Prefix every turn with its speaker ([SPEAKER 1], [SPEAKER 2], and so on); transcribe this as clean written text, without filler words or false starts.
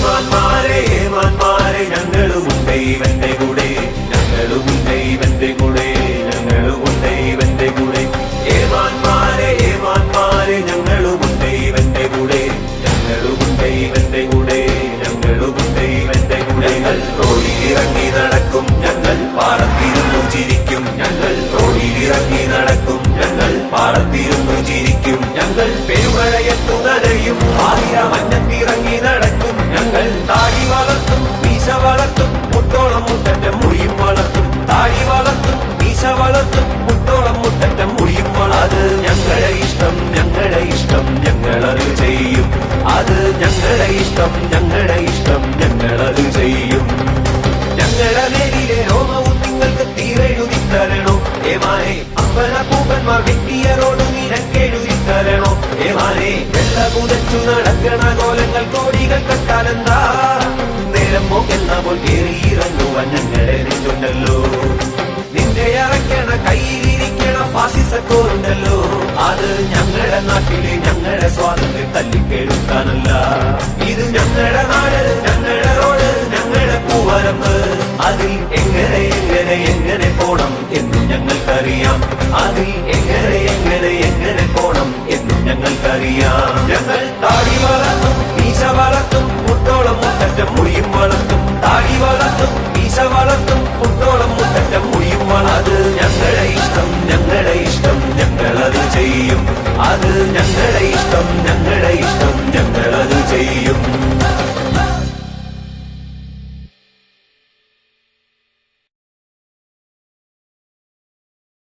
[SPEAKER 1] ഏമാന്മാരെ ഏമാന്മാരെ ഞങ്ങളുമുണ്ട് ഇവന്റെ കൂടെ, ഞങ്ങളുമുണ്ട് ഇവന്റെ കൂടെ, ഞങ്ങളുമുണ്ട് ഇവന്റെ കൂടെ. ഏമാന്മാരെ ഏമാന്മാരെ ഞങ്ങളുമുണ്ട് ഇവന്റെ കൂടെ, ഞങ്ങളുമുണ്ട് ഇവന്റെ കൂടെ, ഞങ്ങളുമുണ്ട് ഇവന്റെ കൂടെ. ഞങ്ങൾ റോഡിലിറങ്ങി നടക്കും, ഞങ്ങൾ പാടത്തിരുന്നു ചിരിക്കും. ഞങ്ങൾ റോഡിലിറങ്ങി നടക്കും, ഞങ്ങൾ പാടത്തിരുന്നു ചിരിക്കും. ഞങ്ങൾ പെരുമഴയത്തു നനയും, ആയിരമഞ്ഞത്തിറങ്ങി നടക്കും. ഞങ്ങൾ താടി വളർത്തും, മീശ വളർത്തും, മുട്ടോളം മുട്ടറ്റം മുടിയും വളർത്തും. താടി വളർത്തും, മീശ വളർത്തും, മുട്ടോളം മുട്ടറ്റം മുടിയും വളർത്തും. അത് ഞങ്ങളുടെ ഇഷ്ടം, ഞങ്ങളുടെ ഇഷ്ടം, ഞങ്ങളത് ചെയ്യും. അത് ഞങ്ങളുടെ ഇഷ്ടം, ഞങ്ങളുടെ ഇഷ്ടം, ഞങ്ങളത് ചെയ്യും. ഞങ്ങളുടെ നേരിലെ രോമവും നിങ്ങൾക്ക് തീരെഴുതി തരണോ ഏമാനെ? അമ്പലപ്പൂപ്പന്മാർ വെട്ടിയറോട് നിനക്കെഴുതി തരണോ ഏമാനെ? വെള്ള കുതച്ചു നടക്കണ കോലങ്ങൾ കോടികൾ കട്ടാലെന്താ? നേരം പോക്കെന്ന പോൽ കേറിയിറങ്ങുവാൻ ഞങ്ങളുടെ നെഞ്ചുണ്ടല്ലോ. നിന്റെ അറയ്ക്കണ കയ്യിലിരിക്കണ ഫാസിസക്കോറുണ്ടല്ലോ. അത് ഞങ്ങളുടെ നാട്ടിലെ ഞങ്ങളുടെ സ്വാതന്ത്ര്യം തല്ലിക്കെടുക്കാനല്ല. ഇത് ഞങ്ങളുടെ നാട്, ഞങ്ങളുടെ റോഡ്, ഞങ്ങളുടെ പൂവരമ്പ്. അതിൽ എങ്ങനെ എങ്ങനെ എങ്ങനെ പോണം എന്നും ഞങ്ങൾക്കറിയാം. അതിൽ എങ്ങനെ എങ്ങനെ എങ്ങനെ പോണം എന്നും ഞങ്ങൾക്കറിയാം. ഞങ്ങൾ താടി വളർത്തും, മീശ വളർത്തും, മുട്ടോളം മുട്ടറ്റം മുടിയും വളർത്തും. താടി വളർത്തും, മീശ വളർത്തും, മുട്ടോളം